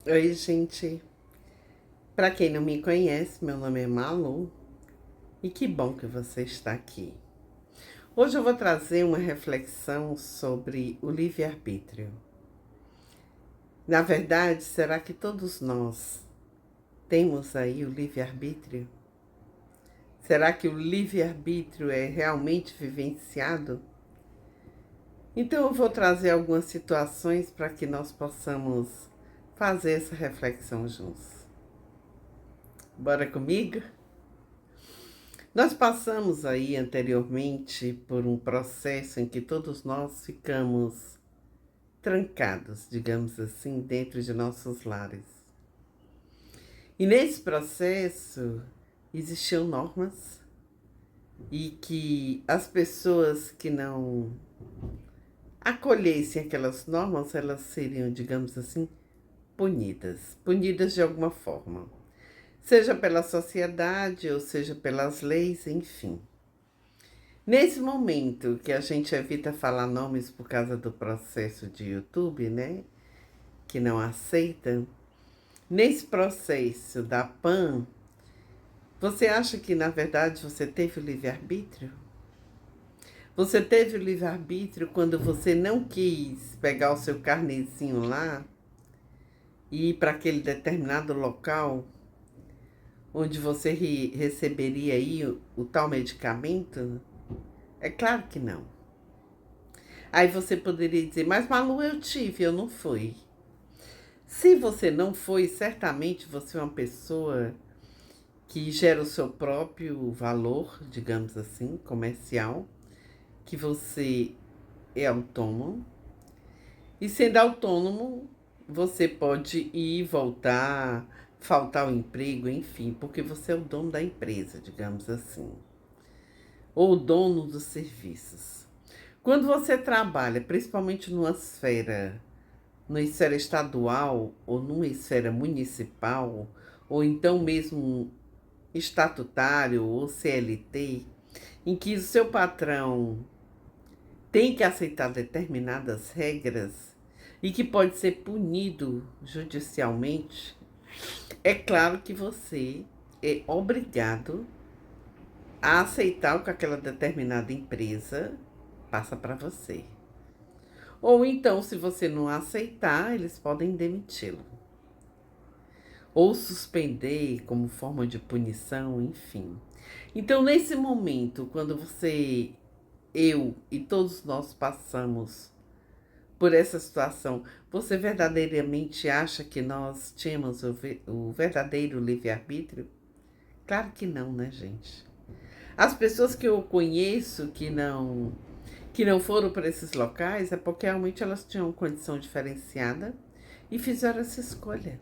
Oi, gente. Para quem não me conhece, meu nome é Malu e que bom que você está aqui. Hoje eu vou trazer uma reflexão sobre o livre-arbítrio. Na verdade, será que todos nós temos aí o livre-arbítrio? Será que o livre-arbítrio é realmente vivenciado? Então eu vou trazer algumas situações para que nós possamos fazer essa reflexão juntos. Bora comigo? Nós passamos aí anteriormente por um processo em que todos nós ficamos trancados, digamos assim, dentro de nossos lares. E nesse processo existiam normas e que as pessoas que não acolhessem aquelas normas, elas seriam, digamos assim, punidas de alguma forma, seja pela sociedade ou seja pelas leis, enfim. Nesse momento que a gente evita falar nomes por causa do processo de YouTube, né? Que não aceita. Nesse processo da PAN, você acha que na verdade você teve o livre-arbítrio? Você teve o livre-arbítrio quando você não quis pegar o seu carnezinho lá e ir para aquele determinado local onde você receberia aí o tal medicamento? É claro que não. Aí você poderia dizer, mas Malu, eu tive, eu não fui. Se você não foi, certamente você é uma pessoa que gera o seu próprio valor, digamos assim, comercial, que você é autônomo. E sendo autônomo, você pode ir, voltar, faltar o emprego, enfim, porque você é o dono da empresa, digamos assim, ou o dono dos serviços. Quando você trabalha, principalmente numa esfera estadual ou numa esfera municipal, ou então mesmo estatutário ou CLT, em que o seu patrão tem que aceitar determinadas regras e que pode ser punido judicialmente, é claro que você é obrigado a aceitar o que aquela determinada empresa passa para você. Ou então, se você não aceitar, eles podem demiti-lo. Ou suspender como forma de punição, enfim. Então, nesse momento, quando você, eu e todos nós passamos por essa situação, você verdadeiramente acha que nós tínhamos o verdadeiro livre-arbítrio? Claro que não, né, gente? As pessoas que eu conheço que não foram para esses locais é porque realmente elas tinham condição diferenciada e fizeram essa escolha.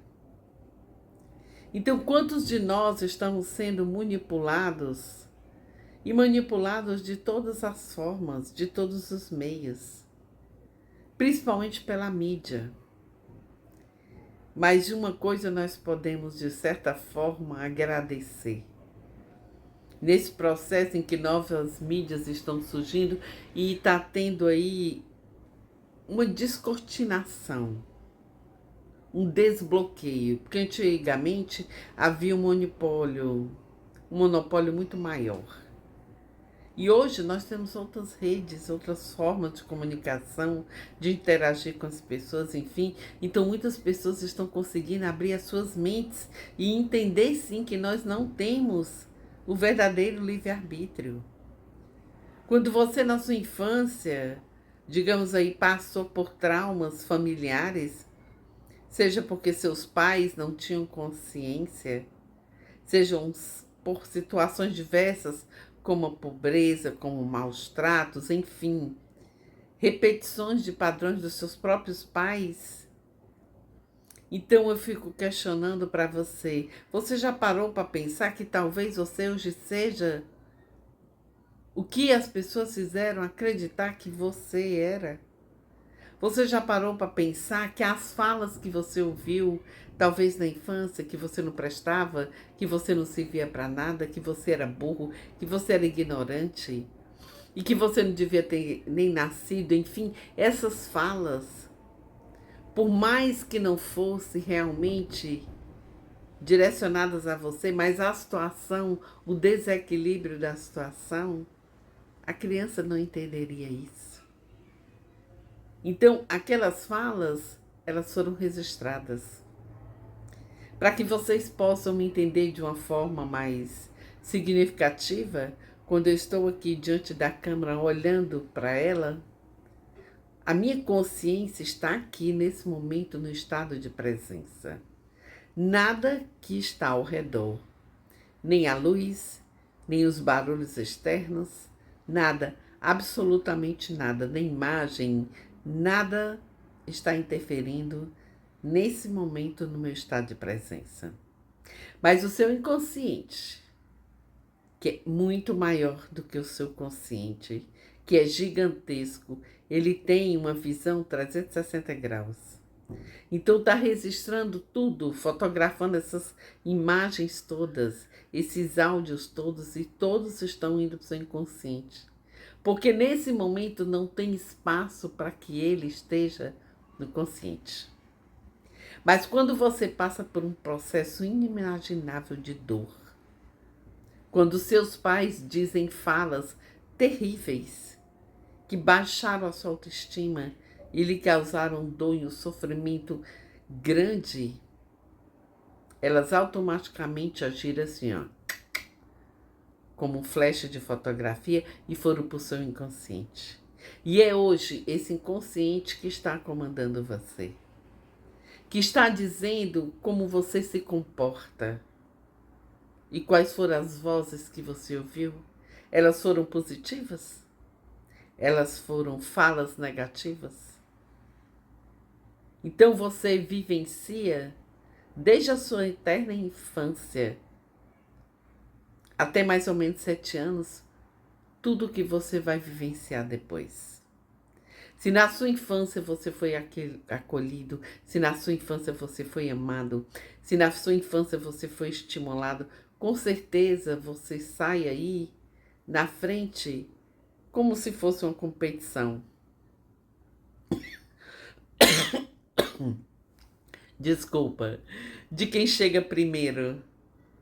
Então, quantos de nós estamos sendo manipulados e manipulados de todas as formas, de todos os meios, principalmente pela mídia? Mas de uma coisa nós podemos, de certa forma, agradecer. Nesse processo em que novas mídias estão surgindo e está tendo aí uma descortinação, um desbloqueio, porque antigamente havia um monopólio muito maior. E hoje nós temos outras redes, outras formas de comunicação, de interagir com as pessoas, enfim. Então muitas pessoas estão conseguindo abrir as suas mentes e entender sim que nós não temos o verdadeiro livre-arbítrio. Quando você na sua infância, digamos aí, passou por traumas familiares, seja porque seus pais não tinham consciência, sejam por situações diversas, como a pobreza, como maus tratos, enfim, repetições de padrões dos seus próprios pais. Então eu fico questionando para você, você já parou para pensar que talvez você hoje seja o que as pessoas fizeram acreditar que você era? Você já parou para pensar que as falas que você ouviu, talvez na infância, que você não prestava, que você não servia para nada, que você era burro, que você era ignorante e que você não devia ter nem nascido, enfim, essas falas por mais que não fosse realmente direcionadas a você, mas a situação, o desequilíbrio da situação, a criança não entenderia isso. Então, aquelas falas, elas foram registradas para que vocês possam me entender de uma forma mais significativa. Quando eu estou aqui diante da câmera olhando para ela, a minha consciência está aqui nesse momento no estado de presença. Nada que está ao redor, nem a luz, nem os barulhos externos, nada, absolutamente nada, nem imagem, nada está interferindo nesse momento no meu estado de presença. Mas o seu inconsciente, que é muito maior do que o seu consciente, que é gigantesco, ele tem uma visão 360 graus. Então está registrando tudo, fotografando essas imagens todas, esses áudios todos, e todos estão indo para o seu inconsciente. Porque nesse momento não tem espaço para que ele esteja no consciente. Mas quando você passa por um processo inimaginável de dor, quando seus pais dizem falas terríveis, que baixaram a sua autoestima e lhe causaram dor e um sofrimento grande, elas automaticamente agiram assim, ó, como um flash de fotografia, e foram para o seu inconsciente. E é hoje esse inconsciente que está comandando você, que está dizendo como você se comporta. E quais foram as vozes que você ouviu? Elas foram positivas? Elas foram falas negativas? Então você vivencia, desde a sua eterna infância, até mais ou menos 7 anos, tudo o que você vai vivenciar depois. Se na sua infância você foi acolhido, se na sua infância você foi amado, se na sua infância você foi estimulado, com certeza você sai aí na frente como se fosse uma competição. Desculpa, de quem chega primeiro.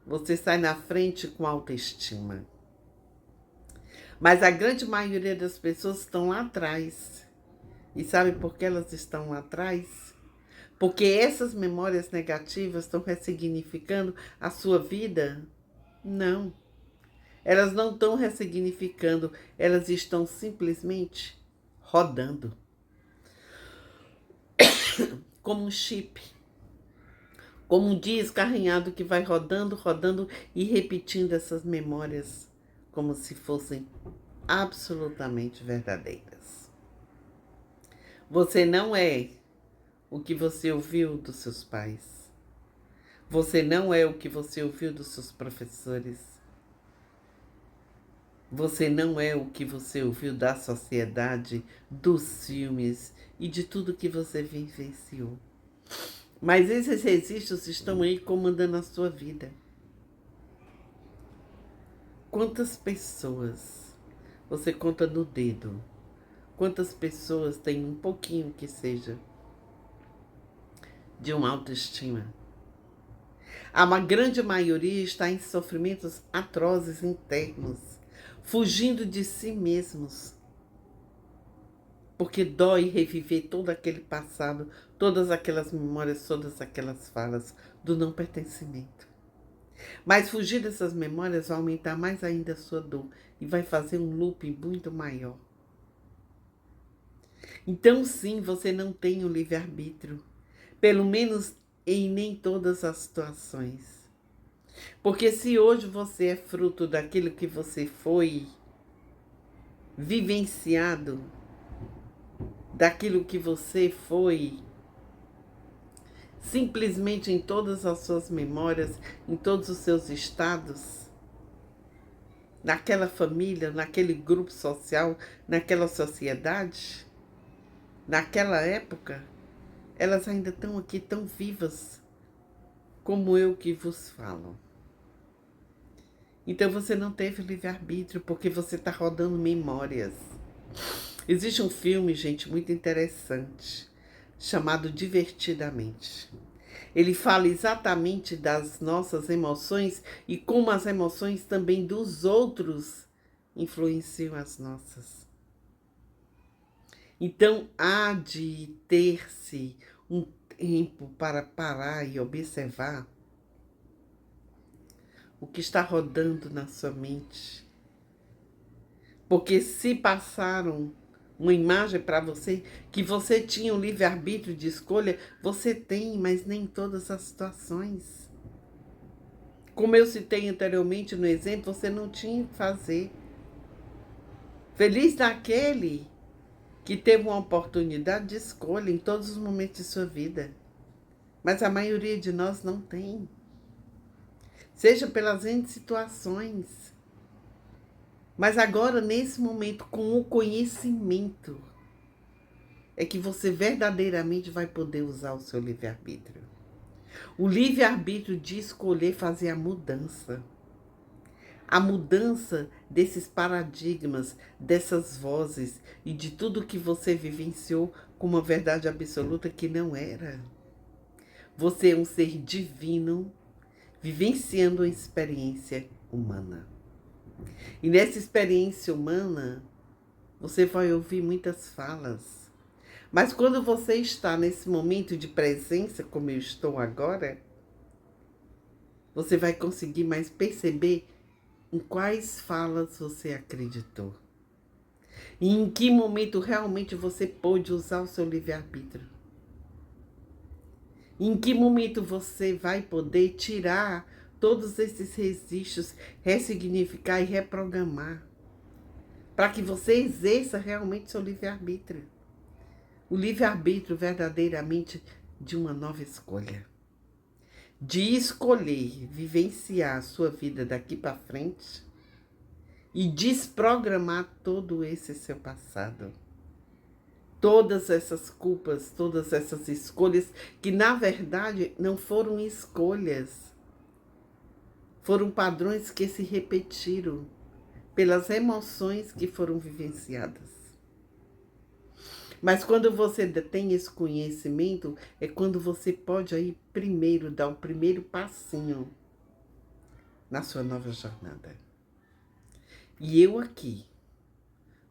Você sai na frente com autoestima. Mas a grande maioria das pessoas estão lá atrás. E sabe por que elas estão lá atrás? Porque essas memórias negativas estão ressignificando a sua vida? Não. Elas não estão ressignificando, elas estão simplesmente rodando. Como um chip. Como um disco arranhado que vai rodando, rodando e repetindo essas memórias como se fossem absolutamente verdadeiras. Você não é o que você ouviu dos seus pais. Você não é o que você ouviu dos seus professores. Você não é o que você ouviu da sociedade, dos filmes e de tudo que você vivenciou. Mas esses registros estão aí comandando a sua vida. Quantas pessoas você conta no dedo? Quantas pessoas têm um pouquinho que seja de uma autoestima? A grande maioria está em sofrimentos atrozes internos, fugindo de si mesmos. Porque dói reviver todo aquele passado, todas aquelas memórias, todas aquelas falas do não pertencimento. Mas fugir dessas memórias vai aumentar mais ainda a sua dor e vai fazer um looping muito maior. Então, sim, você não tem o livre-arbítrio, pelo menos em nem todas as situações. Porque se hoje você é fruto daquilo que você foi vivenciado, daquilo que você foi, simplesmente em todas as suas memórias, em todos os seus estados, naquela família, naquele grupo social, naquela sociedade, naquela época, elas ainda estão aqui tão vivas como eu que vos falo. Então você não teve livre-arbítrio porque você está rodando memórias. Existe um filme, gente, muito interessante. chamado Divertidamente. Ele fala exatamente das nossas emoções e como as emoções também dos outros influenciam as nossas. Então, há de ter-se um tempo para parar e observar o que está rodando na sua mente. Porque se passaram uma imagem para você que você tinha um livre-arbítrio de escolha, você tem, mas nem em todas as situações. Como eu citei anteriormente no exemplo, você não tinha o que fazer. Feliz daquele que teve uma oportunidade de escolha em todos os momentos de sua vida. Mas a maioria de nós não tem. Seja pelas N situações. Mas agora, nesse momento, com o conhecimento, é que você verdadeiramente vai poder usar o seu livre-arbítrio. O livre-arbítrio de escolher fazer a mudança. A mudança desses paradigmas, dessas vozes e de tudo que você vivenciou como uma verdade absoluta que não era. Você é um ser divino vivenciando uma experiência humana. E nessa experiência humana, você vai ouvir muitas falas. Mas quando você está nesse momento de presença, como eu estou agora, você vai conseguir mais perceber em quais falas você acreditou. E em que momento realmente você pôde usar o seu livre-arbítrio. Em que momento você vai poder tirar todos esses registros, ressignificar e reprogramar, para que você exerça realmente seu livre-arbítrio. O livre-arbítrio verdadeiramente de uma nova escolha. De escolher vivenciar a sua vida daqui para frente e desprogramar todo esse seu passado. Todas essas culpas, todas essas escolhas que na verdade não foram escolhas. Foram padrões que se repetiram pelas emoções que foram vivenciadas. Mas quando você tem esse conhecimento, é quando você pode aí primeiro dar o primeiro passinho na sua nova jornada. E eu aqui,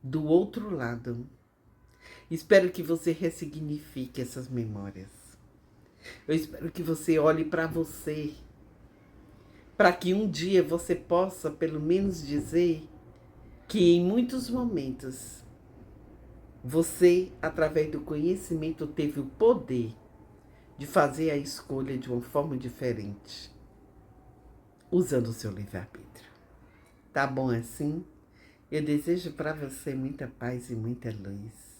do outro lado, espero que você ressignifique essas memórias. Eu espero que você olhe para você, para que um dia você possa pelo menos dizer que em muitos momentos você, através do conhecimento, teve o poder de fazer a escolha de uma forma diferente, usando o seu livre-arbítrio. Tá bom assim? Eu desejo para você muita paz e muita luz.